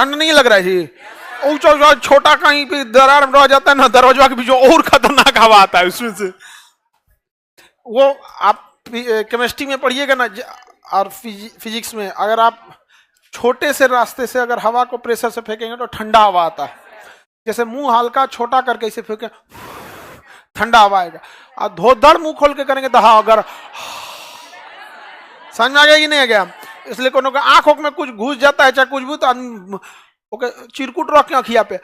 ठंड नहीं लग रहा है जी? ऊंचा ऊंचा छोटा कहीं पे दरार रह जाता है ना, दरवाजा के बीच और खतरनाक हवा आता है उसमें से। वो आप केमिस्ट्री में पढ़िएगा ना, और फिजिक्स में, अगर आप छोटे से रास्ते से अगर हवा को प्रेशर से फेंकेंगे तो ठंडा हवा आता है। जैसे मुंह हल्का छोटा करके इसे फेंके, ठंडा हवा आएगा। और धोधड़ मुंह खोल के करेंगे तो अगर समझ में आ गया कि नहीं आ गया? इसलिए कोनो का आंखों में कुछ घुस जाता है, चाहे कुछ भी, तो ओके चिरकुट रख के अखिया पे,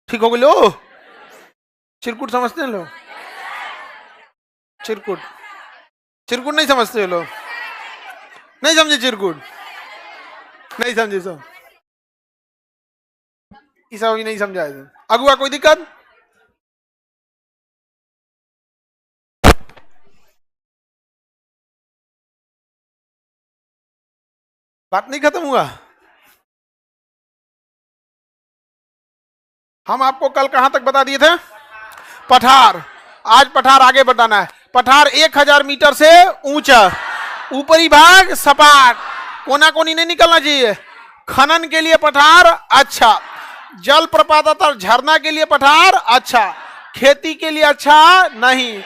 ठीक हो गए लो। चिरकुट समझते हैं लोग? चिरकुट, चिरकुट नहीं समझते लोग? नहीं समझे चिरकुट? नहीं समझे सब? इस नहीं समझा है अगुआ, कोई दिक्कत? बात नहीं खत्म हुआ? हम आपको कल कहां तक बता दिए थे? पठार। आज पठार आगे बढ़ाना है। पठार 1000 मीटर से ऊंचा, ऊपरी भाग सपाट, कोना कोनी नहीं निकलना चाहिए। खनन के लिए पठार अच्छा, जल प्रपात और झरना के लिए पठार अच्छा, खेती के लिए अच्छा नहीं,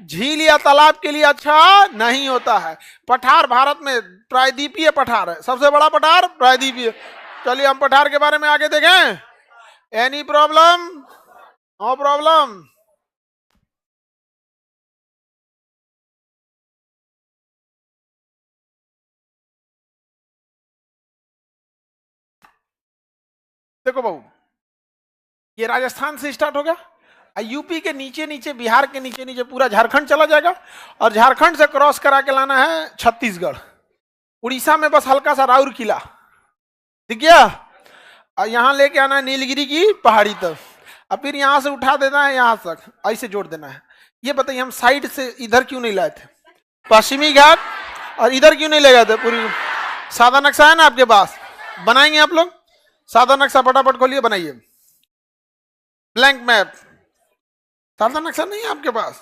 झील या तालाब के लिए अच्छा नहीं होता है। पठार भारत में प्रायद्वीपीय पठार है, सबसे बड़ा पठार प्रायद्वीपीय। चलिए हम पठार के बारे में आगे देखें। Any problem? No problem. देखो बाबू, ये राजस्थान से स्टार्ट होगा, यूपी के नीचे नीचे, बिहार के नीचे नीचे पूरा झारखंड चला जाएगा, और झारखंड से क्रॉस करा के लाना है छत्तीसगढ़। उड़ीसा में बस हल्का सा राउर किला दिख गया, और यहां लेके आना है नीलगिरी की पहाड़ी तक, और फिर यहां से उठा देना है यहां तक, ऐसे जोड़ देना है। ये बताइए हम साइड से इधर क्यों नहीं लाए थे? पश्चिमी घाट, और इधर क्यों नहीं ले गए थे? पूरी सादा नक्शा है ना आपके पास? बनाएंगे आप लोग सादा नक्शा? फटाफट खोलिए, बनाइए ब्लैंक मैप। सादा नक्शा नहीं है आपके पास?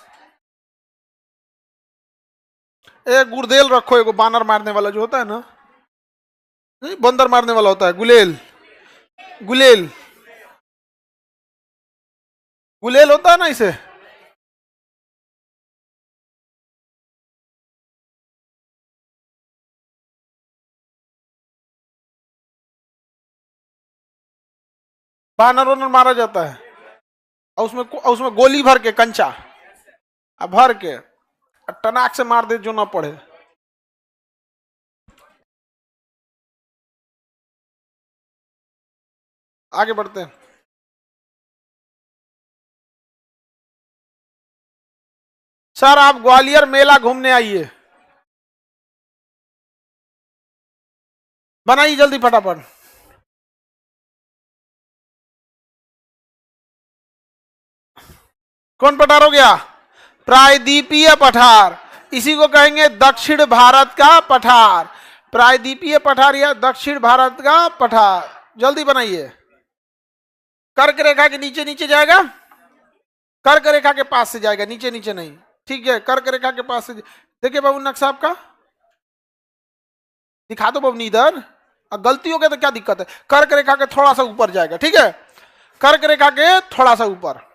एक गुड़देल रखो, एगो बानर मारने वाला जो होता है ना, नहीं बंदर मारने वाला होता है, गुलेल, गुलेल, गुलेल होता है ना इसे। बानर वानर मारा जाता है, और उसमें गोली भर के, कंचा भर के टनाक से मार दे जो ना पड़े। आगे बढ़ते हैं। सर आप ग्वालियर मेला घूमने आइए, बनाइए जल्दी फटाफट। कौन पठार हो गया? प्रायद्वीपीय पठार, इसी को कहेंगे दक्षिण भारत का पठार। प्रायद्वीपीय पठार या दक्षिण भारत का पठार, जल्दी बनाइए। कर्क रेखा के नीचे नीचे जाएगा, कर्क रेखा के पास से जाएगा, नीचे नीचे नहीं, ठीक है? कर्क रेखा के पास से। देखिए बाबू नक्शा आपका, दिखा दो बाबू इधर। गलती हो गया तो क्या दिक्कत है? कर्क रेखा के थोड़ा सा ऊपर जाएगा, ठीक है? कर्क रेखा के थोड़ा सा ऊपर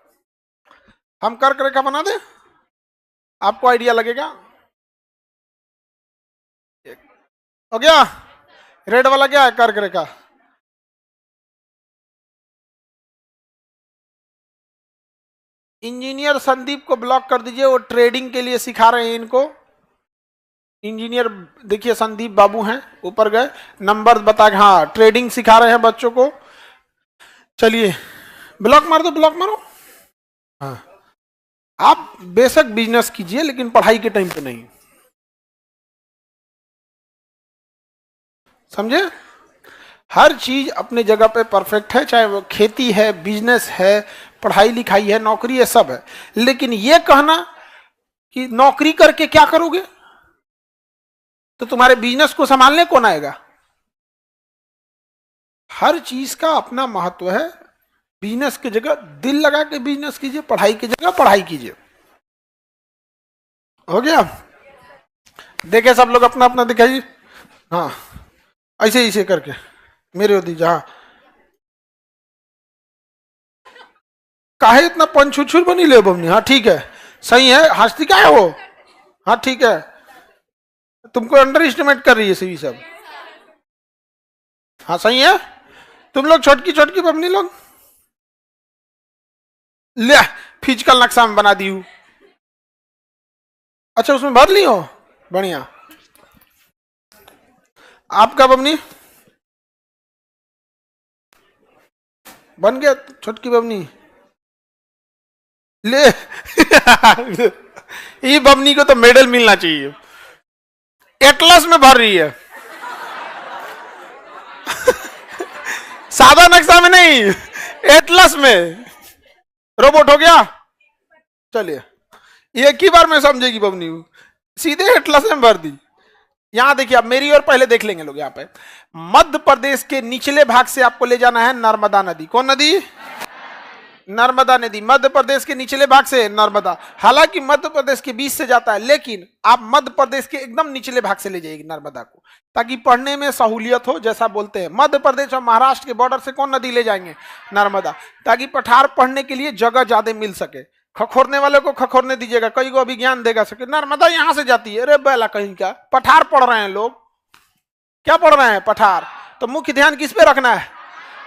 हम कर्क रेखा बना दे, आपको आइडिया लगेगा। हो गया? रेड वाला क्या है? कर्क रेखा। इंजीनियर संदीप को ब्लॉक कर दीजिए, वो ट्रेडिंग के लिए सिखा रहे हैं इनको। इंजीनियर देखिए संदीप बाबू हैं, ऊपर गए, नंबर बता के, हाँ ट्रेडिंग सिखा रहे हैं बच्चों को। चलिए ब्लॉक मार दो, ब्लॉक मारो। हाँ आप बेशक बिजनेस कीजिए, लेकिन पढ़ाई के टाइम पे नहीं, समझे? हर चीज अपने जगह पे परफेक्ट है, चाहे वो खेती है, बिजनेस है, पढ़ाई लिखाई है, नौकरी है, सब है। लेकिन ये कहना कि नौकरी करके क्या करोगे, तो तुम्हारे बिजनेस को संभालने कौन आएगा? हर चीज का अपना महत्व है। बिजनेस की जगह दिल लगा के बिजनेस कीजिए, पढ़ाई की जगह पढ़ाई कीजिए। हो गया? देखे सब लोग अपना अपना दिखाइए, हाँ ऐसे ऐसे करके। मेरे दी जहां काहे इतना पंछुछुर बनी ले बमनी। हाँ ठीक है, सही है, हंसती क्या है वो। हाँ ठीक है, तुमको अंडर एस्टिमेट कर रही है सीवी सब। हाँ सही है, तुम लोग छोटकी छोटकी बमनी लोग ले फिजिकल नक्शा में बना दी हूँ। अच्छा उसमें भर ली हो, बढ़िया। आपका बमनी बन गया, छोटकी बमनी ले ये बमनी को तो मेडल मिलना चाहिए, एटलस में भर रही है सादा नक्शा में नहीं, एटलस में। रोबोट हो गया, चलिए एक ही बार में समझेगी बमनी, सीधे एटलस में भर दी। यहां देखिए, आप मेरी और पहले देख लेंगे लोग। यहाँ पे मध्य प्रदेश के निचले भाग से आपको ले जाना है नर्मदा नदी। कौन नदी? नर्मदा नदी। मध्य प्रदेश के निचले भाग से नर्मदा, हालांकि मध्य प्रदेश के बीच से जाता है, लेकिन आप मध्य प्रदेश के एकदम निचले भाग से ले जाइएगी नर्मदा को, ताकि पढ़ने में सहूलियत हो। जैसा बोलते हैं मध्य प्रदेश और महाराष्ट्र के बॉर्डर से कौन नदी ले जाएंगे? नर्मदा, ताकि पठार पढ़ने के लिए जगह ज्यादा मिल सके। खखोरने वाले को खखोरने दीजिएगा, कई को अभिज्ञान देगा सके नर्मदा यहां से जाती है। अरे बेला कहीं का, पठार पढ़ रहे हैं लोग, क्या पढ़ रहे हैं? पठार। तो मुख्य ध्यान किस पे रखना है?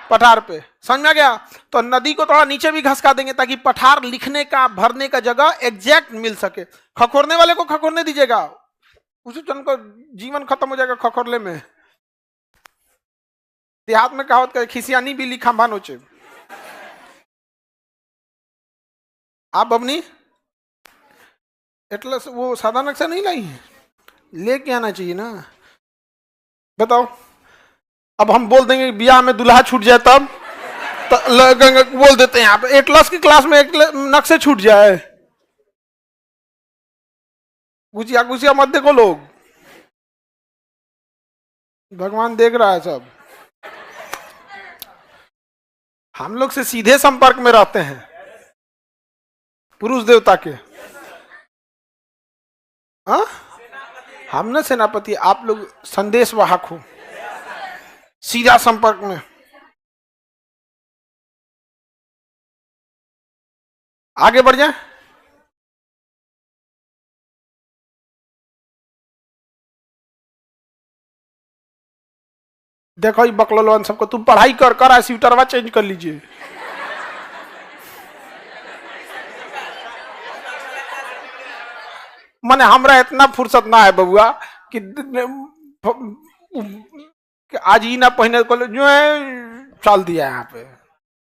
पठार पे। समझ में आ गया? तो नदी को थोड़ा नीचे भी घसका देंगे ताकि पठार लिखने का, भरने का जगह एग्जैक्ट मिल सके। खखोरने वाले को खखोरने दीजिएगा, उसी जन को जीवन खत्म हो जाएगा खखोरले में। देहात में कहावत का खिसियानी भी लिखा भानोचे। आप बमनी एटलस वो सादा नक्शा नहीं लाई है, लेके आना चाहिए ना। बताओ, अब हम बोल देंगे ब्याह में दुल्हा छूट जाए तब बोल देते हैं यहाँ पे एटलस की क्लास में नक्शे छूट जाए। गुजिया गुजिया मत देखो लोग, भगवान देख रहा है सब। हम लोग से सीधे संपर्क में रहते हैं पुरुष देवता के। हाँ, हम ना सेनापति, आप लोग संदेश वाहक हो, सीधा संपर्क में। आगे बढ़ जाए। देखो ये बकलोलवन सबको, तुम पढ़ाई कर कर स्वेटरवा चेंज कर लीजिए। माने हमरा इतना फुर्सत ना है बबुआ कि आज ही ना पहने को जो है चल दिया यहाँ पे,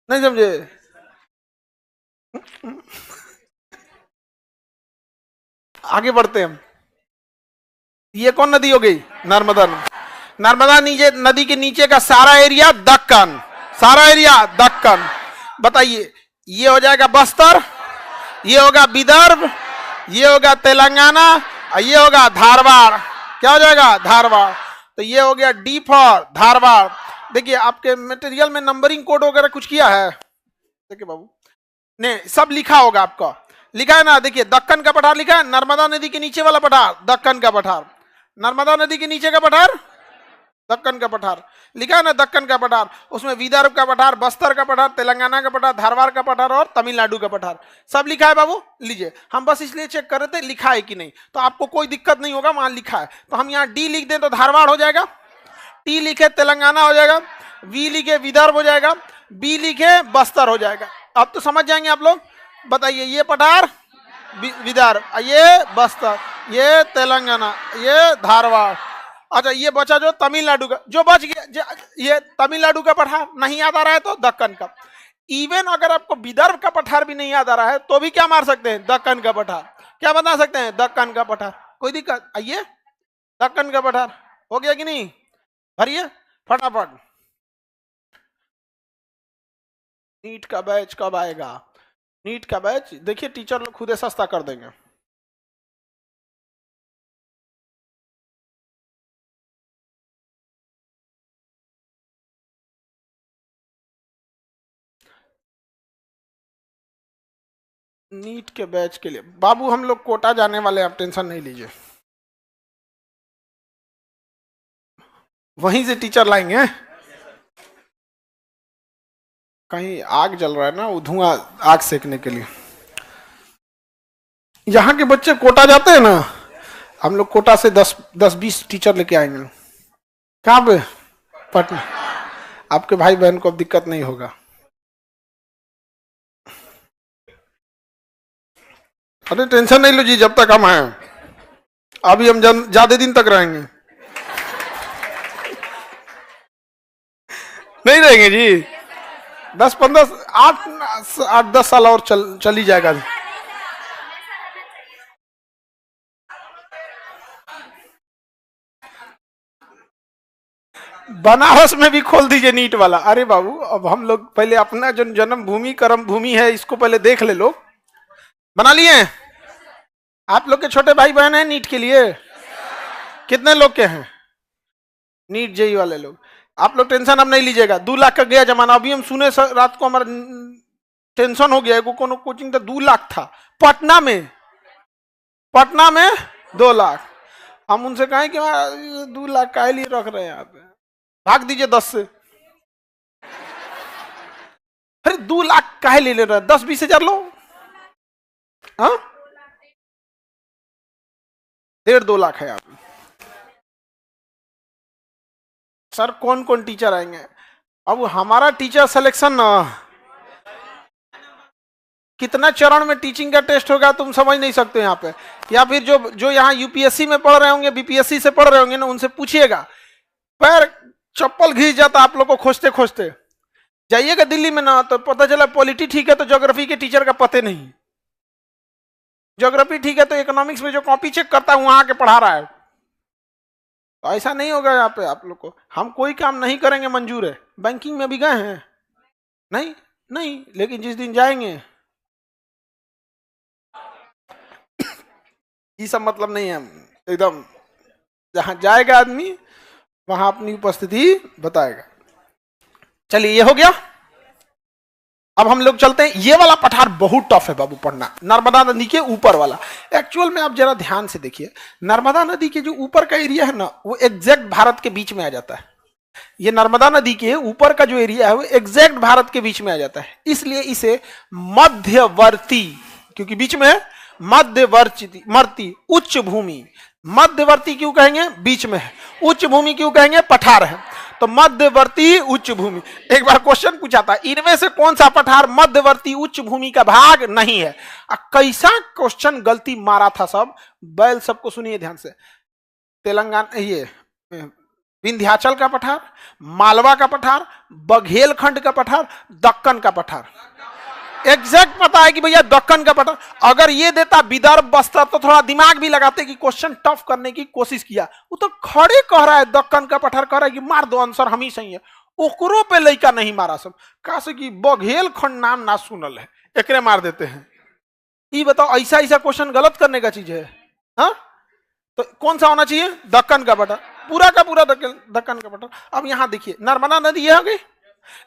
नहीं समझे? आगे बढ़ते हैं। ये कौन नदी हो गई? नर्मदा। नर्मदा नीचे, नदी के नीचे का सारा एरिया दक्कन, सारा एरिया दक्कन। बताइए, ये हो जाएगा बस्तर, ये होगा विदर्भ, ये होगा तेलंगाना, और ये होगा धारवाड़। क्या हो जाएगा? धारवाड़। तो ये हो गया डी फॉर धारवाड़। देखिए आपके मटेरियल में नंबरिंग कोड वगैरह कुछ किया है? देखिए बाबू, नहीं सब लिखा होगा आपका, लिखा है ना। देखिए दक्कन का पठार लिखा है, नर्मदा नदी के नीचे वाला पठार दक्कन का पठार, नर्मदा नदी के नीचे का पठार दक्कन का पठार लिखा है ना, दक्कन का पठार। उसमें विदर्भ का पठार, बस्तर का पठार, तेलंगाना का पठार, धारवाड़ का पठार और तमिलनाडु का पठार, सब लिखा है बाबू। लीजिए, हम बस इसलिए चेक कर रहे थे लिखा है कि नहीं, तो आपको कोई दिक्कत नहीं होगा, वहां लिखा है। तो हम यहाँ डी लिख दें तो धारवाड़ हो जाएगा, टी लिखे तेलंगाना हो जाएगा, वी लिखे विदर्भ हो जाएगा, बी लिखे बस्तर हो जाएगा। अब तो समझ जाएंगे आप लोग। बताइए, ये पठार विदर्भ, ये बस्तर, ये तेलंगाना, ये धारवाड़। अच्छा ये बचा जो तमिलनाडु का, जो बच गया ये तमिलनाडु का पठार नहीं याद आ रहा है तो दक्कन का। इवन अगर आपको विदर्भ का पठार भी नहीं याद आ रहा है तो भी क्या मार सकते हैं? दक्कन का पठार। क्या बता सकते हैं? दक्कन का पठार। कोई दिक्कत? आइए, दक्कन का पठार हो गया कि नहीं? भरिए फटाफट। नीट का बैच कब आएगा? नीट का बैच देखिए टीचर लोग खुद सस्ता कर देंगे। नीट के बैच के लिए बाबू हम लोग कोटा जाने वाले, आप टेंशन नहीं लीजिए, वहीं से टीचर लाएंगे। कहीं आग जल रहा है ना, वो धुआं आग सेकने के लिए। यहाँ के बच्चे कोटा जाते हैं ना, हम लोग कोटा से 10-20 टीचर लेके आएंगे। कहाँ पे? पटना। आपके भाई बहन को अब दिक्कत नहीं होगा। अरे टेंशन नहीं लो जी, जब तक हम हैं अभी हम ज्यादा दिन तक रहेंगे। नहीं रहेंगे जी, 10-15 8-10 साल और चल ही जाएगा। बनारस में भी खोल दीजिए नीट वाला। अरे बाबू, अब हम लोग पहले अपना जो जन्म भूमि कर्म भूमि है इसको पहले देख ले। लोग बना लिए? आप लोग के छोटे भाई बहन हैं नीट के लिए? कितने लोग के हैं नीट जेई वाले लोग? आप लोग टेंशन अब नहीं लीजिएगा। 2 लाख का गया जमाना। अभी हम सुने रात को, हमारा टेंशन हो गया। कोनो कोचिंग था 2 लाख था पटना में 2 लाख। हम उनसे कहें कि 2 लाख का लिए रख रहे हैं यहाँ पे, भाग दीजिए 10 से। अरे 2 लाख काहे ले रहे हैं? 10-20 हजार लो। हाँ, 1.5-2 लाख है यहाँ पे। सर कौन कौन टीचर आएंगे? अब हमारा टीचर सिलेक्शन ना, कितना चरण में टीचिंग का टेस्ट होगा तुम समझ नहीं सकते यहाँ पे। या फिर जो यहाँ यूपीएससी में पढ़ रहे होंगे, बीपीएससी से पढ़ रहे होंगे ना, उनसे पूछिएगा, पैर चप्पल घिस जाता आप लोग को खोजते खोजते। जाइएगा दिल्ली में ना, तो पता चला पॉलिटी ठीक है तो ज्योग्राफी के टीचर का पते नहीं, ज्योग्राफी ठीक है तो इकोनॉमिक्स में जो कॉपी चेक करता है वहां आके पढ़ा रहा है। तो ऐसा नहीं होगा यहाँ पे आप लोग को। हम कोई काम नहीं करेंगे मंजूर है। बैंकिंग में भी गए हैं? नहीं, लेकिन जिस दिन जाएंगे ये सब मतलब नहीं है। एकदम जहां जाएगा आदमी वहां अपनी उपस्थिति बताएगा। चलिए ये हो गया। अब हम लोग चलते हैं। ये वाला पठार बहुत टफ है बाबू पढ़ना, नर्मदा नदी के ऊपर वाला। एक्चुअल में आप जरा ध्यान से देखिए, नर्मदा नदी के जो ऊपर का एरिया है ना, वो एग्जैक्ट भारत के बीच में आ जाता है। ये नर्मदा नदी के ऊपर का जो एरिया है वो एग्जैक्ट भारत के बीच में आ जाता है। इसलिए इसे मध्यवर्ती, क्योंकि बीच में है, मध्यवर्ती उच्च भूमि। मध्यवर्ती क्यों कहेंगे? बीच में है। उच्च भूमि क्यों कहेंगे? पठार है। तो मध्यवर्ती उच्च भूमि। एक बार क्वेश्चन पूछा था, इनमें से कौन सा पठार मध्यवर्ती उच्च भूमि का भाग नहीं है? कैसा क्वेश्चन गलती मारा था सब बैल। सबको सुनिए ध्यान से। तेलंगाना, ये विंध्याचल का पठार, मालवा का पठार, बघेलखंड का पठार, दक्कन का पठार। एग्जैक्ट पता है कि भैया दक्कन का पठार। अगर ये देता विदर्भ बस्तर तो थोड़ा दिमाग भी लगाते कि क्वेश्चन टफ करने की कोशिश किया। वो तो खड़े कह रहा है दक्कन का पठार, कह रहा है कि मार दो आंसर हम ही सही है। ओकरो पे लइका नहीं मारा सब, कहा से कि बघेलखंड नाम ना सुनल है, एकरे मार देते हैं। ये बताओ ऐसा क्वेश्चन गलत करने का चीज है? हाँ, तो कौन सा होना चाहिए? दक्कन का पठार, पूरा का पूरा दक्कन का पठार। अब यहां देखिए नर्मदा नदी ये हो गई।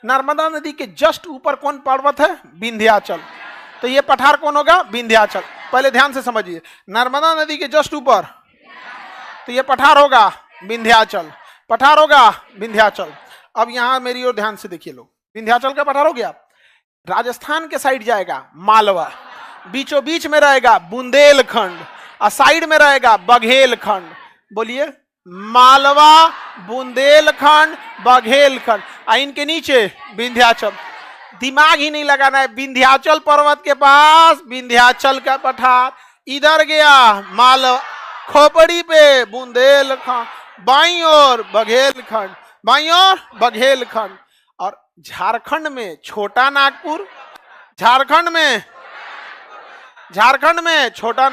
नर्मदा नदी के जस्ट ऊपर कौन पर्वत है? विंध्याचल। तो ये पठार कौन होगा? विंध्याचल। पहले ध्यान से समझिए, नर्मदा नदी के जस्ट ऊपर तो ये पठार होगा विंध्याचल, पठार होगा विंध्याचल। अब यहां मेरी ओर ध्यान से देखिए लोग, विंध्याचल का पठार हो गया। राजस्थान के साइड जाएगा मालवा, बीचों बीच में रहेगा बुंदेलखंड और साइड में रहेगा बघेलखंड। बोलिए, मालवा, बुंदेलखंड, बघेलखंड, इनके नीचे विंध्याचल। दिमाग ही नहीं लगाना है। विंध्याचल पर्वत के पास विंध्याचल का पठार, इधर गया मालवा, खोपड़ी पे बुंदेलखंड, बाईं ओर बघेलखंड, बाईं ओर बघेलखंड। और झारखंड में छोटा नागपुर, झारखंड में छोटा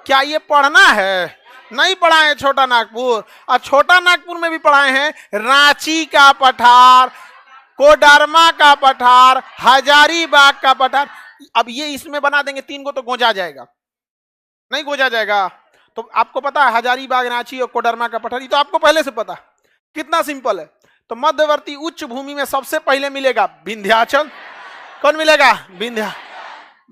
क्या ये पढ़ना है? नहीं पढ़ाए छोटा नागपुर। और छोटा नागपुर में भी पढ़ाए हैं रांची का पठार, कोडरमा का पठार, हजारीबाग का पठार। अब ये इसमें बना देंगे 3 को तो गोंजा जाएगा, नहीं गोंजा जाएगा। तो आपको पता है हजारीबाग, रांची और कोडरमा का पठार, ये तो आपको पहले से पता। कितना सिंपल है। तो मध्यवर्ती उच्च भूमि में सबसे पहले मिलेगा विंध्याचल। कौन मिलेगा? विंध्या।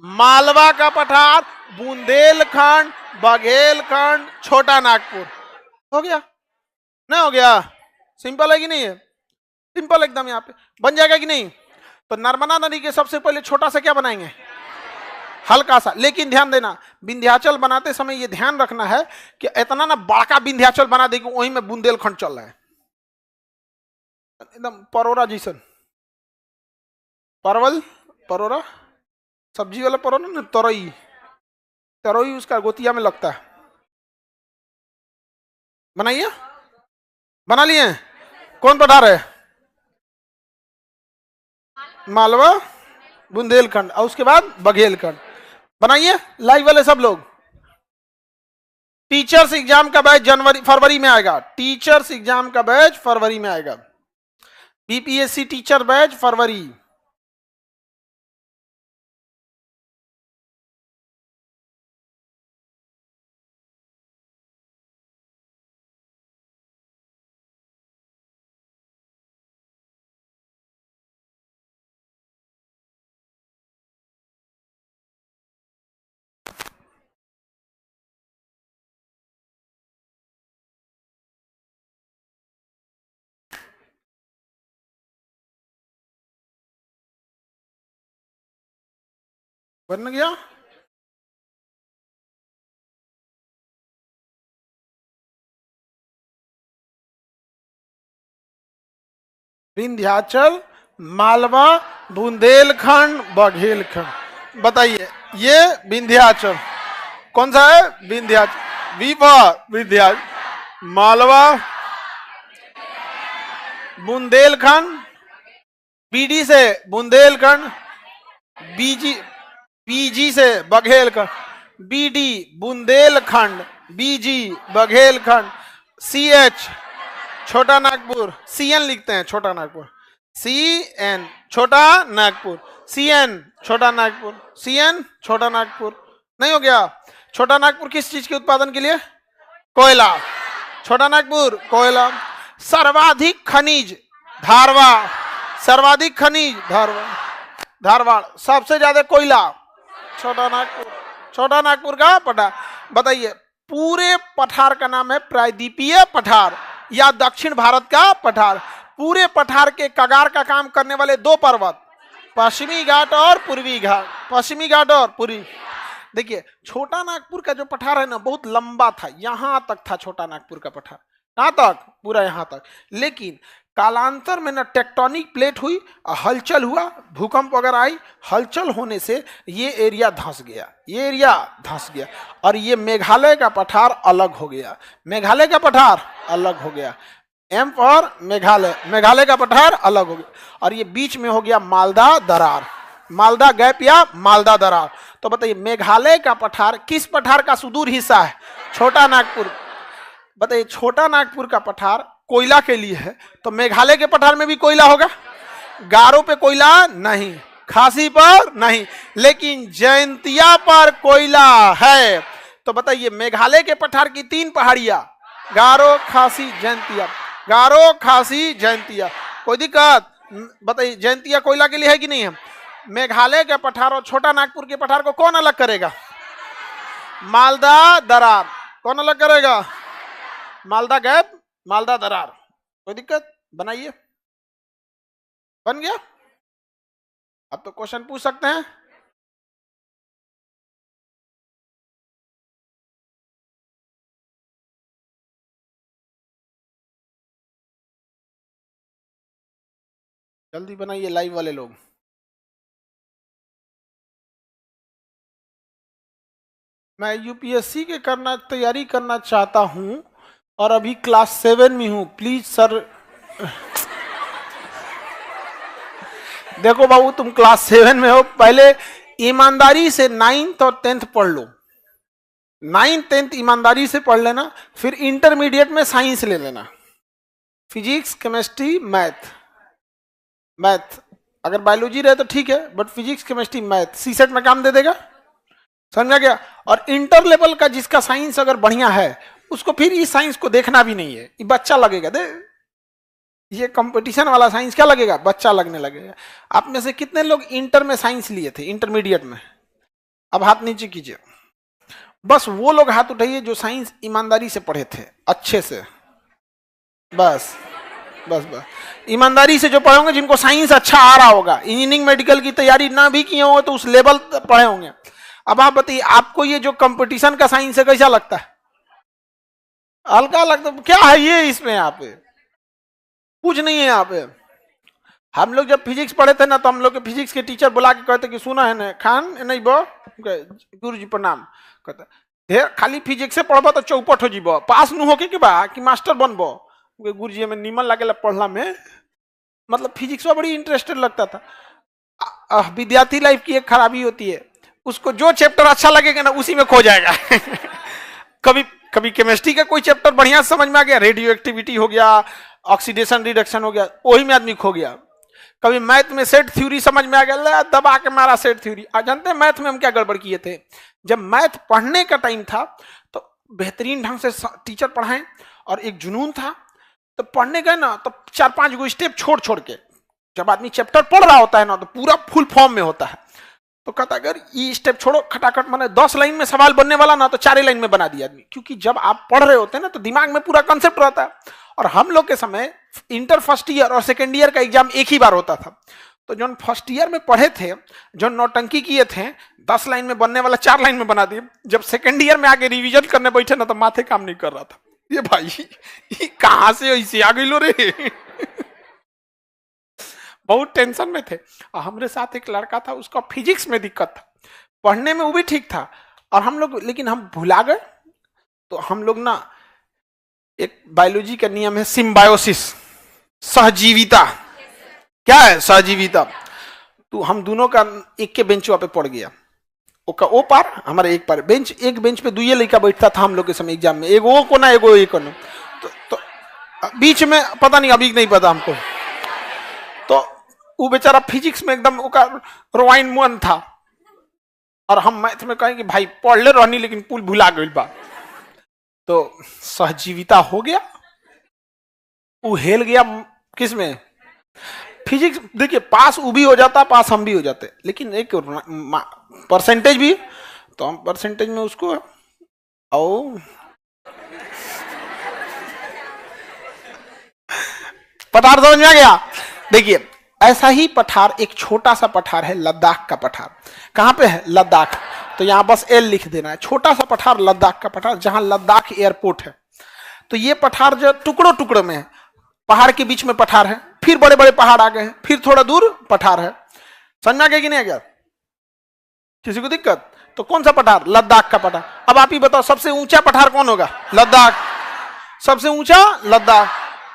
मालवा का पठार, बुंदेलखंड, बघेलखंड, छोटा नागपुर। हो गया? नहीं हो गया? सिंपल है कि नहीं है? सिंपल एकदम। यहाँ पे बन जाएगा कि नहीं? तो नर्मदा नदी के सबसे पहले छोटा सा क्या बनाएंगे, हल्का सा। लेकिन ध्यान देना, विंध्याचल बनाते समय ये ध्यान रखना है कि इतना ना बड़का विंध्याचल बना दे कि वहीं में बुंदेलखंड चल रहा है, एकदम परोरा जैसन। परवल, परोरा, सब्जी वाला परोरा ना, तरोई, तरोई उसका गोतिया में लगता है। बनाइए, बना लिए। कौन पढ़ा रहे? मालवा, बुंदेलखंड, और उसके बाद बघेलखंड। बनाइए लाइव वाले सब लोग। टीचर्स एग्जाम का बैच फरवरी में आएगा। टीचर्स एग्जाम का बैच फरवरी में आएगा। बीपीएससी टीचर बैच फरवरी। बन गया? विंध्याचल, मालवा, बुंदेलखंड, बघेलखंड। बताइए, ये विंध्याचल कौन सा है? विंध्याचल। विंध्याचल, मालवा, बुंदेलखंड, बीडी से बुंदेलखंड, बीजी, बीजी से बघेलखंड, बीडी बुंदेलखंड, बीजी बघेलखंड, सीएच छोटा नागपुर, सीएन लिखते हैं छोटा नागपुर, सीएन छोटा नागपुर, सीएन छोटा नागपुर, सीएन छोटा नागपुर। नहीं हो गया? छोटा नागपुर किस चीज के उत्पादन के लिए? कोयला। छोटा नागपुर कोयला। सर्वाधिक खनिज धारवा, सर्वाधिक खनिज धारवाड़, सबसे ज्यादा कोयला छोटा नागपुर। छोटा नागपुर का पठार। बताइए, पूरे पठार का नाम है प्रायद्वीपीय पठार या दक्षिण भारत का पठार। पूरे पठार के कगार का काम करने वाले दो पर्वत, पश्चिमी घाट और पूर्वी घाट, पश्चिमी घाट और पूर्वी। देखिए, छोटा नागपुर का जो पठार है ना, बहुत लंबा था, यहां तक था छोटा नागपुर का पठार। कहां तक? पूरा यहां तक। लेकिन कालांतर में ना टेक्टोनिक प्लेट हुई, हलचल हुआ, भूकंप वगैरह आई, हलचल होने से ये एरिया धंस गया, ये एरिया धंस गया, और ये मेघालय का पठार अलग हो गया। मेघालय का पठार अलग हो गया, एम फॉर मेघालय, मेघालय का पठार अलग हो गया, और ये बीच में हो गया मालदा दरार, मालदा गैप या मालदा दरार। तो बताइए, मेघालय का पठार किस पठार का सुदूर हिस्सा है? छोटा नागपुर। बताइए, छोटा नागपुर का पठार कोयला के लिए है, तो मेघालय के पठार में भी कोयला होगा? गारो पे कोयला नहीं, खासी पर नहीं, लेकिन जयंतिया पर कोयला है। तो बताइए, मेघालय के पठार की तीन पहाड़ियां, गारो, खासी, जयंतिया, गारो, खासी, जयंतिया। कोई दिक्कत? बताइए, जयंतिया कोयला के लिए है कि नहीं है? मेघालय के पठार और छोटा नागपुर के पठार को कौन अलग करेगा? मालदा दरार। कौन अलग करेगा? मालदा गैप, मालदा दरार। कोई दिक्कत? बनाइए। बन गया? अब तो क्वेश्चन पूछ सकते हैं। जल्दी बनाइए लाइव वाले लोग। मैं यूपीएससी के तैयारी करना चाहता हूं और अभी क्लास 7 में हूं, प्लीज सर। देखो बाबू, तुम क्लास 7 में हो, पहले ईमानदारी से 9th और 10th पढ़ लो। 9th 10th ईमानदारी से पढ़ लेना, फिर इंटरमीडिएट में साइंस ले लेना, फिजिक्स, केमिस्ट्री, मैथ। मैथ अगर बायोलॉजी रहे तो ठीक है, but physics, chemistry, math CSAT में काम दे देगा। समझा गया? और इंटर लेवल का जिसका साइंस अगर बढ़िया है, उसको फिर इस साइंस को देखना भी नहीं है, ये बच्चा लगेगा। दे, ये कंपटीशन वाला साइंस क्या लगेगा? बच्चा लगने लगेगा। आप में से कितने लोग इंटर में साइंस लिए थे, इंटरमीडिएट में? अब हाथ नीचे कीजिए। बस वो लोग हाथ उठाइए जो साइंस ईमानदारी से पढ़े थे, अच्छे से। बस बस बस ईमानदारी से जो पढ़े होंगे, जिनको साइंस अच्छा आ रहा होगा, इंजीनियरिंग मेडिकल की तैयारी ना भी किए होंगे तो उस लेवल पढ़े होंगे। अब आप बताइए, आपको ये जो कंपटीशन का साइंस है कैसा लगता है? हल्का लगता है? क्या है ये इसमें? यहाँ पे कुछ नहीं है। यहाँ पे हम लोग जब फिजिक्स पढ़े थे ना, तो हम लोग के फिजिक्स के टीचर बुला के कहते कि सुना है ना खान नहीं बो, गुरु जी प्रणाम, कहते ढेर खाली फिजिक्स से पढ़बो तो चौपट हो जीबो, पास नु होके के बा कि मास्टर बनबो। गुरु जी में नीमन लगे पढ़ला में, मतलब फिजिक्स में बड़ी इंटरेस्टेड लगता था। विद्यार्थी लाइफ की एक खराबी होती है, उसको जो चैप्टर अच्छा लगेगा ना उसी में खो जाएगा। कभी कभी केमिस्ट्री का कोई चैप्टर बढ़िया समझ में आ गया, रेडियो एक्टिविटी हो गया, ऑक्सीडेशन रिडक्शन हो गया, वही में आदमी खो गया। कभी मैथ में सेट थ्योरी समझ में आ गया, दबा के मारा सेट थ्योरी। जानते हैं मैथ में हम क्या गड़बड़ किए थे? जब मैथ पढ़ने का टाइम था तो बेहतरीन ढंग से टीचर पढ़ाएं और एक जुनून था, तो पढ़ने गए ना तो 4-5 गो स्टेप छोड़ छोड़ के, जब आदमी चैप्टर पढ़ रहा होता है ना तो पूरा फुल फॉर्म में होता है, तो कहता अगर ये स्टेप छोड़ो खटाखट, मैंने 10 लाइन में सवाल बनने वाला ना तो 4 लाइन में बना दिया आदमी। क्योंकि जब आप पढ़ रहे होते हैं ना तो दिमाग में पूरा कंसेप्ट रहता है। और हम लोग के समय इंटर फर्स्ट ईयर और सेकेंड ईयर का एग्जाम एक ही बार होता था, तो जो फर्स्ट ईयर में पढ़े थे, जो नौटंकी किए थे, 10 लाइन में बनने वाला 4 लाइन में बना दिए। जब सेकेंड ईयर में आके रिवीजन करने बैठे ना तो माथे काम नहीं कर रहा था, ये भाई ये कहां से ऐसे आ गई लो रे। बहुत टेंशन में थे। और हमारे साथ एक लड़का था, उसका फिजिक्स में दिक्कत था, पढ़ने में वो भी ठीक था, और हम लोग, लेकिन हम भुला गए। तो हम लोग ना, एक बायोलॉजी का नियम है सिम्बायोसिस, सहजीविता। क्या है सहजीविता? तो हम दोनों का एक के बेंच पे पड़ गया, वो पार हमारे एक पार बेंच, एक बेंच पे दुइये लड़का बैठता था हम लोग के समय एग्जाम में, एगो कोना एगो एक कोना, तो बीच में पता नहीं, अभी नहीं पता हमको। तो वो बेचारा फिजिक्स में एकदम रोवाइन मन था, और हम मैथ में कहें कि भाई पढ़ ले रहनी लेकिन पुल भुला गई बा। तो सहजीविता हो गया, वो हेल गया किस में? फिजिक्स। देखिए पास वो भी हो जाता, पास हम भी हो जाते, लेकिन एक परसेंटेज भी, तो हम परसेंटेज में उसको आओ पठार समझ में आ गया। देखिए ऐसा ही पठार, एक छोटा सा पठार है लद्दाख का पठार। कहां पे है? लद्दाख। तो यहां बस एल लिख देना है, छोटा सा पठार लद्दाख का पठार, जहां लद्दाख एयरपोर्ट है। तो ये पठार जो टुकड़ों टुकड़ों में है, पहाड़ के बीच में पठार है, फिर बड़े बड़े पहाड़ आ गए हैं, फिर थोड़ा दूर पठार है। समझ में आ गया कि नहीं आ गया? किसी को दिक्कत? तो कौन सा पठार? लद्दाख का पठार। अब आप ही बताओ सबसे ऊंचा पठार कौन होगा? लद्दाख। सबसे ऊंचा लद्दाख,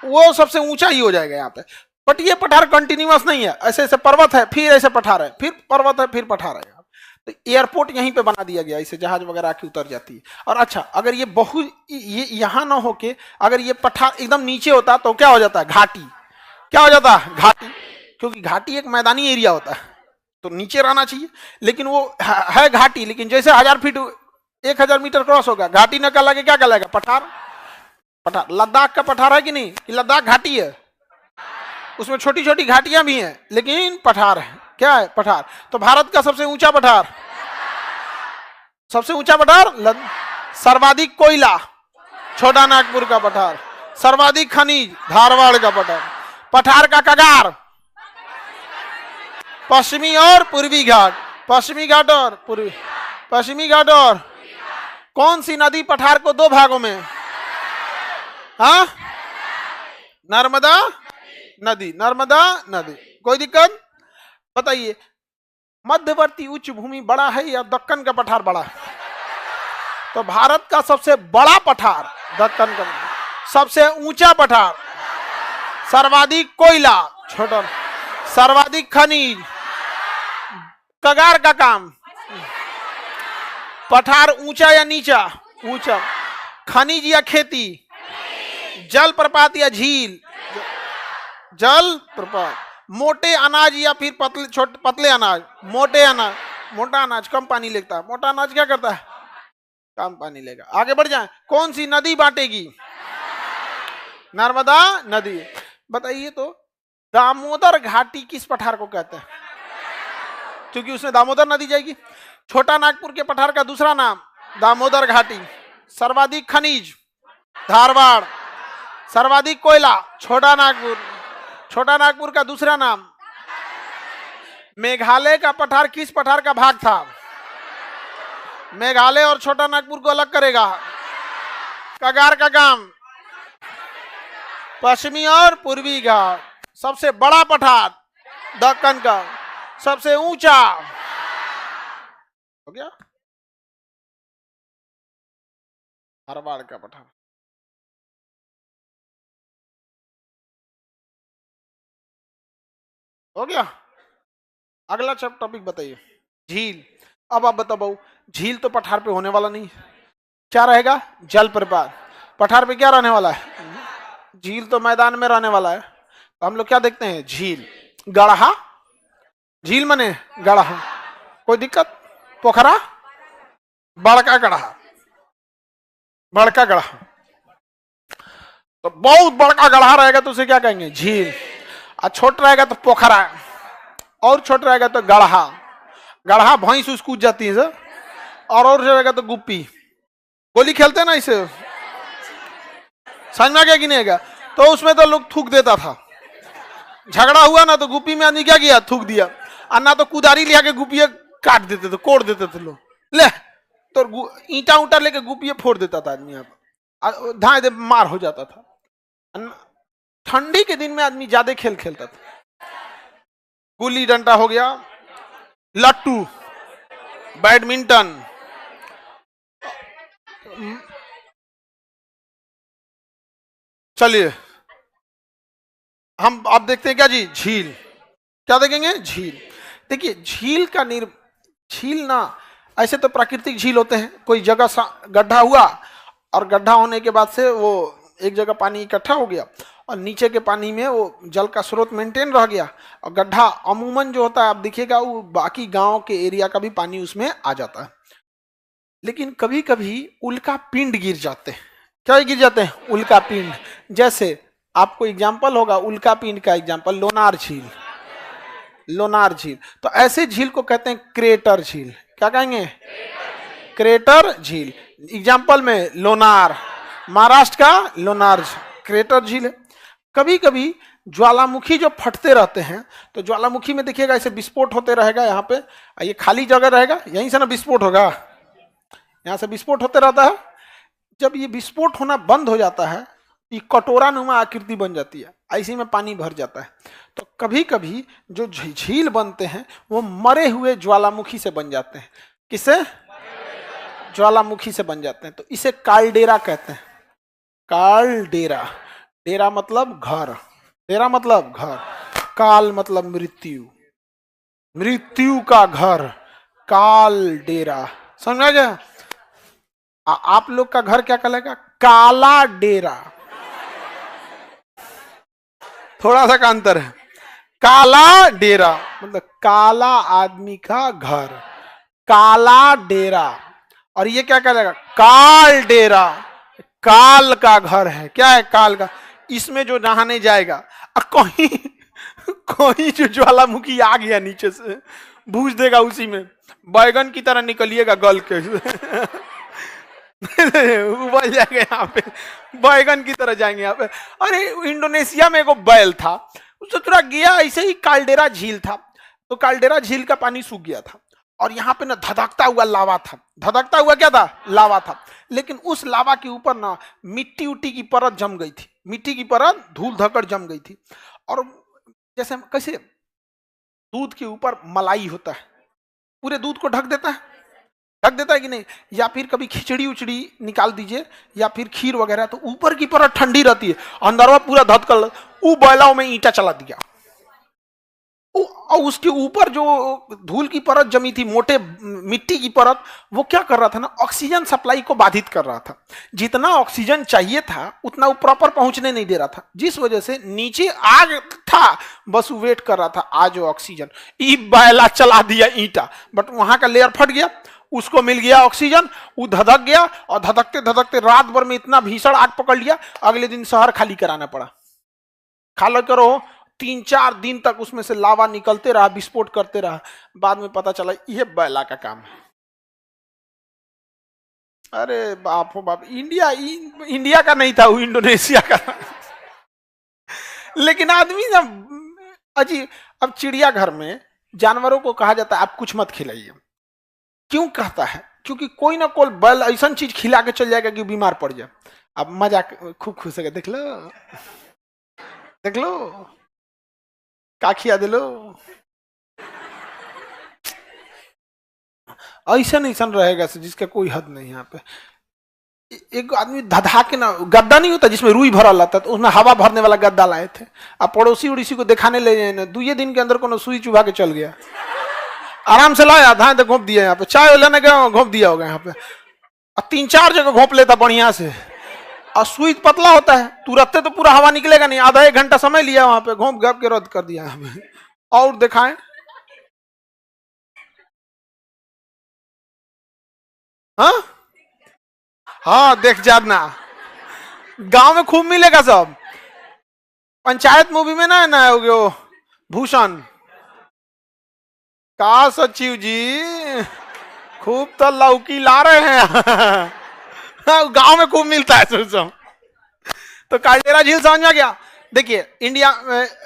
वो सबसे ऊंचा ही हो जाएगा यहाँ पे। बट ये पठार कंटिन्यूअस नहीं है, ऐसे ऐसे पर्वत है, फिर ऐसे पठार है, फिर पर्वत है, फिर पठार है। तो एयरपोर्ट यहीं पे बना दिया गया, इसे जहाज वगैरह आके उतर जाती है। और अच्छा, अगर ये ये यहाँ ना होके अगर ये पठार एकदम नीचे होता तो क्या हो जाता है? घाटी। क्या हो जाता है? घाटी। क्योंकि घाटी एक मैदानी एरिया होता है, तो नीचे रहना चाहिए, लेकिन वो है घाटी। लेकिन जैसे 1000 फीट 1000 मीटर क्रॉस होगा, घाटी न कहलाएगा, क्या कहलाएगा? पठार। पठार। लद्दाख का पठार है कि नहीं? कि लद्दाख घाटी है, उसमें छोटी छोटी घाटियां भी हैं, लेकिन पठार है। क्या है? पठार। तो भारत का सबसे ऊंचा पठार, सबसे ऊंचा पठार सर्वाधिक कोयला छोटा नागपुर का पठार, सर्वाधिक खनिज धारवाड़ का पठार, पठार का कगार पश्चिमी और पूर्वी घाट, पश्चिमी घाट और पूर्वी, पश्चिमी घाट और कौन सी नदी पठार को 2 भागों में? हाँ, नर्मदा नदी, नर्मदा नदी। कोई दिक्कत? बताइए मध्यवर्ती उच्च भूमि बड़ा है या दक्कन का पठार बड़ा है? तो भारत का सबसे बड़ा पठार दक्कन का, सबसे ऊंचा पठार, सर्वाधिक कोयला छोटा, सर्वाधिक खनिज, कगार का काम। पठार ऊंचा या नीचा? ऊंचा। खनिज या खेती? जल प्रपात या झील? जल प्रपात। मोटे अनाज या फिर पतले अनाज? मोटे अनाज। मोटा अनाज कम पानी लेता है, मोटा अनाज क्या करता है? कम पानी लेगा। आगे बढ़ जाए, कौन सी नदी बांटेगी? नर्मदा नदी। बताइए तो दामोदर घाटी किस पठार को कहते हैं? क्योंकि उसमें दामोदर नदी जाएगी। छोटा नागपुर के पठार का दूसरा नाम दामोदर घाटी। सर्वाधिक खनिज धारवाड़, सर्वाधिक कोयला, छोटा नागपुर। छोटा नागपुर का दूसरा नाम। मेघालय का पठार किस पठार का भाग था? मेघालय और छोटा नागपुर को अलग करेगा। कगार का गांव, पश्चिमी और पूर्वी घाट। सबसे बड़ा पठार दक्कन का, सबसे ऊंचा हो गया मारवाड़ का पठार। हो गया। अगला टॉपिक बताइए, झील। अब आप बताओ, झील तो पठार पे होने वाला नहीं, क्या रहेगा? जलप्रपात। पठार पे क्या रहने वाला है? झील तो मैदान में रहने वाला है। तो हम लोग क्या देखते हैं? झील, गढ़ा। झील मने गढ़ा, कोई दिक्कत? पोखरा, बड़का गढ़ा, बड़का गढ़ा। तो बहुत बड़का गढ़ा रहेगा तो उसे क्या कहेंगे? झील। और छोटा रहेगा तो पोखरा, और छोटा रहेगा तो गढ़ा। गढ़ा भैंस उस कूद जाती है सर। और रहेगा तो गुप्पी। गोली खेलते हैं ना इसे, समझ में आ गया कि नहीं आएगा? तो उसमें तो लोग थूक देता था। झगड़ा हुआ ना तो गुप्पी में आदमी क्या किया? थूक दिया। और ना तो कुदारी लिया के गुप्पी काट देते थे, कोड़ देते थे लोग। ले तो ईंटा उंटा लेके गुप्पी फोड़ देता था आदमी, यहाँ धाए दे मार हो जाता था। ठंडी के दिन में आदमी ज्यादा खेल खेलता था। गुल्ली डंडा हो गया, लट्टू, बैडमिंटन। चलिए हम आप देखते हैं क्या जी? झील। क्या देखेंगे? झील। देखिए झील का झील ना, ऐसे तो प्राकृतिक झील होते हैं, कोई जगह गड्ढा हुआ और गड्ढा होने के बाद से वो एक जगह पानी इकट्ठा हो गया और नीचे के पानी में वो जल का स्रोत मेंटेन रह गया। और गड्ढा अमूमन जो होता है आप देखिएगा वो बाकी गांव के एरिया का भी पानी उसमें आ जाता है। लेकिन कभी कभी उल्का पिंड गिर जाते हैं। क्या गिर जाते हैं? उल्का पिंड। जैसे आपको एग्जाम्पल होगा उल्का पिंड का एग्जाम्पल, लोनार झील। लोनार झील, तो ऐसे झील को कहते हैं क्रेटर झील। क्या कहेंगे? क्रेटर झील। एग्जाम्पल में लोनार, महाराष्ट्र का लोनार क्रेटर झील है। कभी कभी ज्वालामुखी जो फटते रहते हैं तो ज्वालामुखी में देखिएगा ऐसे विस्फोट होते रहेगा। यहाँ पे ये खाली जगह रहेगा, यहीं से ना विस्फोट होगा, यहाँ से विस्फोट होते रहता है। जब ये विस्फोट होना बंद हो जाता है, ये कटोरा नुमा आकृति बन जाती है, ऐसी में पानी भर जाता है। तो कभी कभी जो झील बनते हैं वो मरे हुए ज्वालामुखी से बन जाते हैं। किससे? ज्वालामुखी से बन जाते हैं। तो इसे कालडेरा कहते हैं। कालडेरा, डेरा मतलब घर, डेरा मतलब घर, काल मतलब मृत्यु, मृत्यु का घर, कालडेरा। समझ में आ गया? आप लोग का घर क्या कहलाएगा? काला डेरा। थोड़ा सा का अंतर है। काला डेरा मतलब काला आदमी का घर, काला डेरा। और ये क्या कहलाएगा? काल डेरा, काल का घर है। क्या है? काल का। इसमें जो नहाने जाएगा कहीं कोई जो ज्वालामुखी आ गया नीचे से भूज देगा, उसी में बैगन की तरह निकलिएगा गल के उबल जाएगा यहाँ पे, बैगन की तरह जाएंगे यहाँ पे। अरे इंडोनेशिया में एगो बैल था, उससे थोड़ा गया ऐसे ही कालडेरा झील था। तो कालडेरा झील का पानी सूख गया था और यहाँ पे ना धधकता हुआ लावा था। धधकता हुआ क्या था? लावा था। लेकिन उस लावा के ऊपर ना मिट्टी उट्टी की परत जम गई थी, मिट्टी की परत धूल धकड़ जम गई थी। और जैसे कैसे दूध के ऊपर मलाई होता है, पूरे दूध को ढक देता है कि नहीं? या फिर कभी खिचड़ी उचड़ी निकाल दीजिए या फिर खीर वगैरह, तो ऊपर की परत ठंडी रहती है, अंदरवा पूरा धधकल। वो बैलाओं में ईंटा चला दिया और उसके ऊपर जो धूल की परत जमी थी, मोटे मिट्टी की परत, वो क्या कर रहा था ना, ऑक्सीजन सप्लाई को बाधित कर रहा था। जितना ऑक्सीजन चाहिए था उतना वो प्रॉपर पहुंचने नहीं दे रहा था, जिस वजह से नीचे आग था, बस वेट कर रहा था आज ऑक्सीजन। ई बैला चला दिया ईंटा, बट वहां का लेयर फट गया, उसको मिल गया ऑक्सीजन, वो धधक गया और धधकते धधकते रात भर में इतना भीषण आग पकड़ लिया, अगले दिन शहर खाली कराना पड़ा। खाली करो, 3-4 दिन तक उसमें से लावा निकलते रहा, विस्फोट करते रहा। बाद में पता चला ये बैला का काम है। अरे बाप हो बाप, इंडिया का नहीं था, वो इंडोनेशिया का। लेकिन आदमी जब अजीब, अब चिड़ियाघर में जानवरों को कहा जाता है आप कुछ मत खिलाइए, क्यों कहता है? क्योंकि कोई ना कोई बल ऐसा चीज खिला के चल जाएगा कि बीमार पड़ जाए। अब मजाक खूब खुश है, देख लो देख लो का खिया दे लो, ऐसा रहेगा जिसका कोई हद नहीं। यहाँ पे एक आदमी धधा के ना, गद्दा नहीं होता जिसमें रुई भरा लाता, तो उसमें हवा भरने वाला गद्दा लाए थे। अब पड़ोसी उड़ीसी को दिखाने ले जाए ना, 2 दिन के अंदर को सुई चुभा के चल गया, आराम से लाया धाए तो घोंप दिया। यहाँ पे चाय लेने गया घोंप दिया होगा यहाँ पे, और 3-4 जगह घोंप लेता बढ़िया से। और सुई पतला होता है, तुरंत तो पूरा हवा निकलेगा नहीं, आधा 1 घंटा समय लिया वहां पे, घोंप घाप के रद्द कर दिया हमें। और दिखाएं, हाँ हाँ देख जाना, गांव में खूब मिलेगा सब। पंचायत मूवी में ना ना हो भूषण का सचिव जी खूब तो लौकी ला रहे हैं गांव में खूब मिलता है सोचो। तो काल्डेरा झील समझ में गया। देखिए इंडिया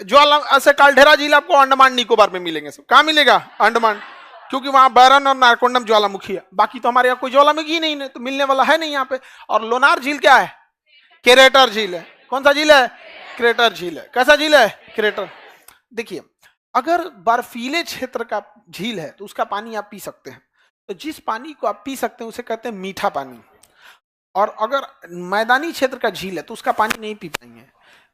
ज्वाला से काल्डेरा झील आपको अंडमान निकोबार में मिलेंगे सब। कहाँ मिलेगा? अंडमान, क्योंकि वहां बैरन और नारकोंडम ज्वालामुखी है। बाकी तो हमारे यहाँ कोई ज्वालामुखी नहीं है, तो मिलने वाला है नहीं यहाँ पे। और लोनार झील क्या है? क्रेटर झील है। कौन सा झील है? क्रेटर झील है। कैसा झील है? क्रेटर। देखिए अगर बर्फीले क्षेत्र का झील है तो उसका पानी आप पी सकते हैं, तो जिस पानी को आप पी सकते हैं उसे कहते हैं मीठा पानी। और अगर मैदानी क्षेत्र का झील है तो उसका पानी नहीं पी पाएंगे,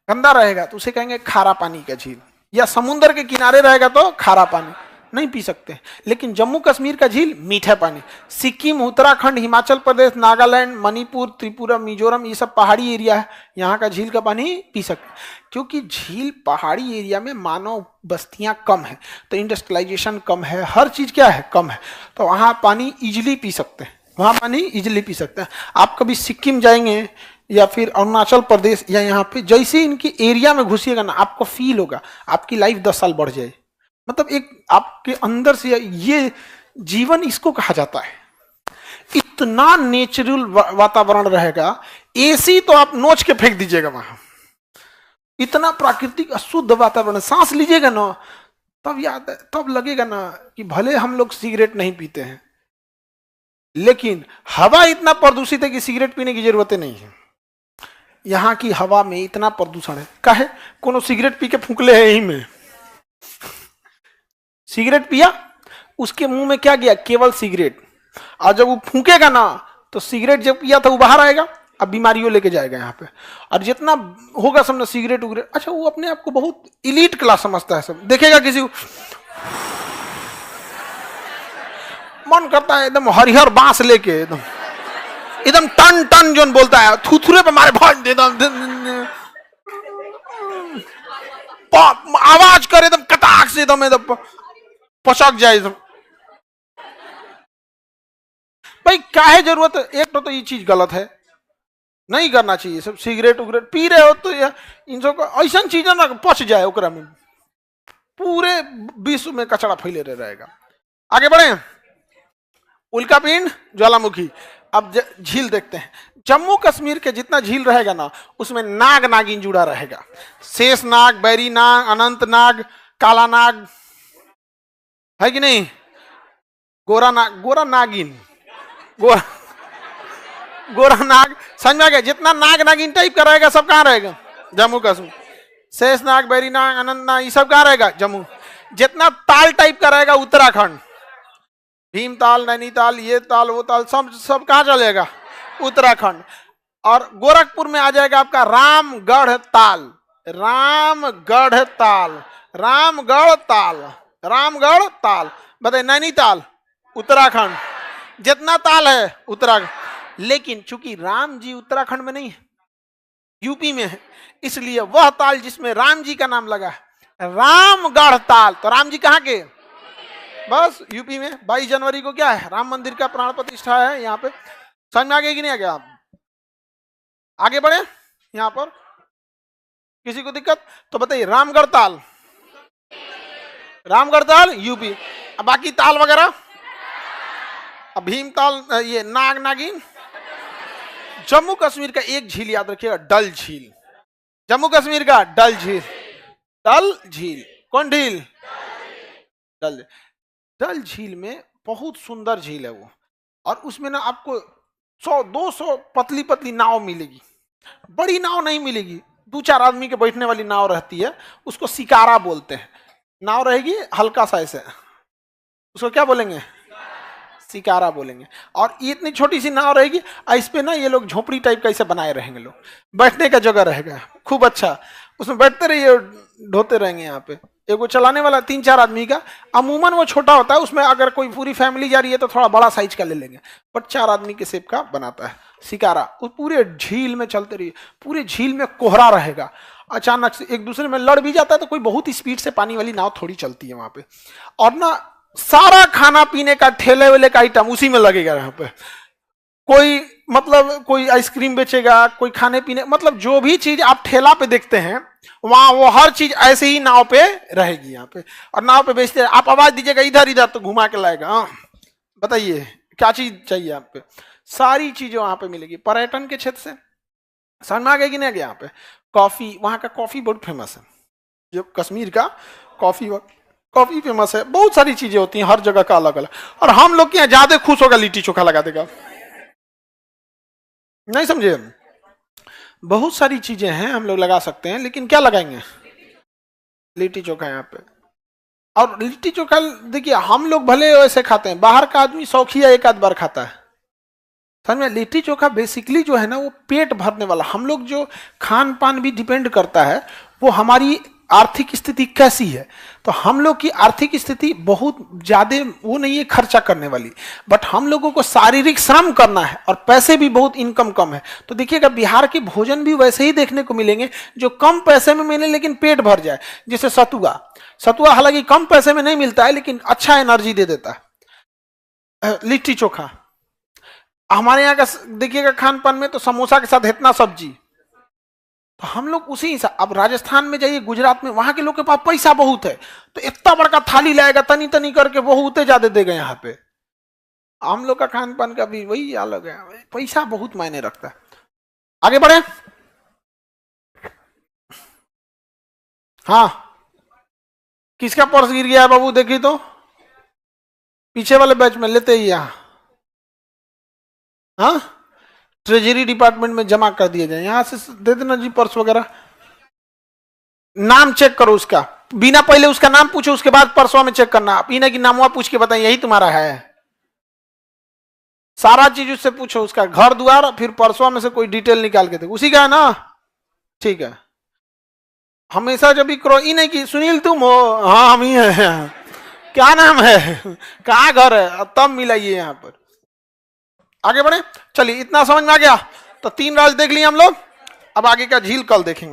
गंदा रहेगा, तो उसे कहेंगे खारा पानी का झील। या समुद्र के किनारे रहेगा तो खारा पानी नहीं पी सकते। लेकिन जम्मू कश्मीर का झील मीठा पानी। सिक्किम, उत्तराखंड, हिमाचल प्रदेश, नागालैंड, मणिपुर, त्रिपुरा, मिजोरम, ये सब पहाड़ी एरिया है, यहाँ का झील का पानी पी सकते। क्योंकि झील पहाड़ी एरिया में मानव बस्तियां कम है, तो इंडस्ट्रियलाइजेशन कम है, हर चीज क्या है? कम है, तो वहाँ पानी इजिली पी सकते हैं, वहाँ पानी इजिली पी सकते हैं। आप कभी सिक्किम जाएंगे या फिर अरुणाचल प्रदेश या यहाँ पे, जैसे इनके एरिया में घुसिएगा ना, आपको फील होगा आपकी लाइफ 10 साल बढ़ जाए। मतलब एक आपके अंदर से ये जीवन इसको कहा जाता है। इतना नेचुरल वातावरण रहेगा, एसी तो आप नोच के फेंक दीजिएगा वहां। इतना प्राकृतिक शुद्ध वातावरण, सांस लीजिएगा ना तब याद है, तब लगेगा ना कि भले हम लोग सिगरेट नहीं पीते हैं, लेकिन हवा इतना प्रदूषित है कि सिगरेट पीने की जरूरत नहीं है। यहाँ की हवा में इतना प्रदूषण है, काहे? कोनो सिगरेट पी के फूंकले है यही में। सिगरेट पिया, उसके मुंह में क्या गया? केवल सिगरेट। और जब वो फूंकेगा ना तो सिगरेट जब पिया था वो बाहर आएगा, अब बीमारियों लेके जाएगा यहाँ पे। और जितना होगा समझना सिगरेट उगरेट, अच्छा वो अपने आप को बहुत इलीट क्लास समझता है। सब देखेगा किसी को मन करता है एकदम हरिहर बांस लेके एकदम टन टन जो बोलता है, थुथुरे पे मारे भाग आवाज करे एकदम कटाक से, एकदम पचक जाए। भाई काहे जरूरत है? एक तो ये चीज गलत है, नहीं करना चाहिए। सब सिगरेट उगरेट पी रहे हो तो इन सब ऐसा चीज ना पच जाए, ओकरा में पूरे विश्व में कचरा फैले रहेगा। आगे बढ़े। उल्कापिंड, ज्वालामुखी। अब झील देखते हैं। जम्मू कश्मीर के जितना झील रहेगा ना, उसमें नाग नागिन जुड़ा रहेगा। शेष नाग, बैरी नाग, अनंत नाग, काला नाग, है कि नहीं? गोरा नागिन, गोरा नाग, समझ में आ गया? जितना नाग नागिन टाइप का रहेगा सब कहाँ रहेगा? जम्मू कश्मीर। शेष नाग, बैरी नाग, अनंत नाग, ये सब कहाँ रहेगा? जम्मू। जितना ताल टाइप का रहेगा उत्तराखंड, भीमताल, नैनीताल, ये ताल वो ताल, सब कहाँ चलेगा? उत्तराखंड। और गोरखपुर में आ जाएगा आपका रामगढ़ ताल, रामगढ़ ताल, रामगढ़ ताल, रामगढ़ ताल। बताइए नैनीताल, उत्तराखंड। जितना ताल है उत्तराखंड। लेकिन चूंकि राम जी उत्तराखंड में नहीं है, यूपी में है, इसलिए वह ताल जिसमें राम जी का नाम लगा है रामगढ़ ताल। तो राम जी कहाँ के? बस यूपी में। 22 जनवरी को क्या है? राम मंदिर का प्राण प्रतिष्ठा है यहाँ पे। समझ में आ गया कि नहीं आ गया? आगे बढ़े। यहाँ पर किसी को दिक्कत तो बताइए। रामगढ़ ताल, रामगढ़ ताल यूपी। अब बाकी ताल वगैरह, अब भीमताल, ये नाग नागिन। जम्मू कश्मीर का एक झील याद रखिएगा, डल झील। जम्मू कश्मीर का डल झील। डल झील। कौन झील? डल। डल झील में बहुत सुंदर झील है वो, और उसमें ना आपको 100-200 पतली पतली नाव मिलेगी, बड़ी नाव नहीं मिलेगी, 2-4 आदमी के बैठने वाली नाव रहती है, उसको शिकारा बोलते हैं। नाव रहेगी हल्का सा ऐसे, उसको क्या बोलेंगे? शिकारा बोलेंगे। और ये इतनी छोटी सी नाव रहेगी, इस पे ना ये लोग झोपड़ी टाइप का इसे बनाए रहेंगे, लोग बैठने का जगह रहेगा खूब अच्छा, उसमें बैठते रहिए, ढोते रहेंगे। यहाँ पे एगो चलाने वाला 3-4 आदमी का, अमूमन वो छोटा होता है, उसमें अगर कोई पूरी फैमिली जा रही है तो थोड़ा बड़ा साइज का ले लेंगे, बट 4 आदमी के शेप का बनाता है शिकारा। वो पूरे झील में चलते रहिए, पूरे झील में कोहरा रहेगा, अचानक से एक दूसरे में लड़ भी जाता है तो कोई बहुत स्पीड से पानी वाली नाव थोड़ी चलती है वहां पे। और ना सारा खाना पीने का ठेले वेले का आइटम उसी में लगेगा। यहाँ पे कोई मतलब कोई आइसक्रीम बेचेगा, कोई खाने पीने, मतलब जो भी चीज आप ठेला पे देखते हैं वहां वो हर चीज ऐसे ही नाव पे रहेगी यहाँ पे। और नाव पे बेचते हैं, आप आवाज दीजिएगा इधर इधर तो घुमा के लाएगा। हाँ बताइए क्या चीज चाहिए आप पे, सारी चीजें वहां पे मिलेगी। पर्यटन के क्षेत्र से समझ में आ गया कि नहीं? यहाँ पे कॉफी, वहां का कॉफी बहुत फेमस है, जो कश्मीर का कॉफी फेमस है। बहुत सारी चीजें होती हैं हर जगह का अलग अलग। और हम लोग के यहाँ ज्यादा खुश होगा लिट्टी चोखा लगा देगा, नहीं समझे? बहुत सारी चीजें हैं हम लोग लगा सकते हैं, लेकिन क्या लगाएंगे? लिट्टी चोखा यहाँ पे। और लिट्टी चोखा देखिए, हम लोग भले वैसे खाते हैं, बाहर का आदमी शौकिया एक आध बार खाता है, समझ में? लिट्टी चोखा बेसिकली जो है ना वो पेट भरने वाला, हम लोग जो खान पान भी डिपेंड करता है वो हमारी आर्थिक स्थिति कैसी है। तो हम लोग की आर्थिक स्थिति बहुत ज्यादा वो नहीं है खर्चा करने वाली, बट हम लोगों को शारीरिक श्रम करना है और पैसे भी बहुत इनकम कम है। तो देखिएगा बिहार के भोजन भी वैसे ही देखने को मिलेंगे जो कम पैसे में मिले लेकिन पेट भर जाए। जैसे सतुआ हालांकि कम पैसे में नहीं मिलता है लेकिन अच्छा एनर्जी दे देता है। लिट्टी चोखा हमारे यहाँ का देखिएगा खान पान में तो समोसा के साथ इतना सब्जी, तो हम लोग उसी हिसाब। अब राजस्थान में जाइए, गुजरात में, वहां के लोग के पास पैसा बहुत है तो इतना बड़का थाली लाएगा, तनी तनी करके बहुत ज्यादा देगा। यहाँ पे हम लोग का खान पान का भी वही अलग है, पैसा बहुत मायने रखता है। आगे बढ़े। हाँ किसका पर्स गिर गया है बाबू? देखिए तो पीछे वाले बैच में लेते ही यहाँ, हाँ ट्रेजरी डिपार्टमेंट में जमा कर दिया जाए, यहां से दे देना जी पर्स वगैरह। नाम चेक करो उसका, बिना पहले उसका नाम पूछो उसके बाद पर्सवा में चेक करना। आप इन्हें की नामवा पूछ के बताइए यही तुम्हारा है, सारा चीज उससे पूछो, उसका घर द्वार, फिर पर्सवा में से कोई डिटेल निकाल के दे, उसी का है ना? ठीक है। हमेशा जब भी करो ई नहीं कि सुनील तुम हो, हाँ हम ही हैं, क्या नाम है, कहाँ घर है, तब मिलाइए यहाँ पर। आगे बढ़े, चलिए इतना समझ में आ गया। तो 3 राज्य देख लिए हम लोग, अब आगे का झील कल देखेंगे।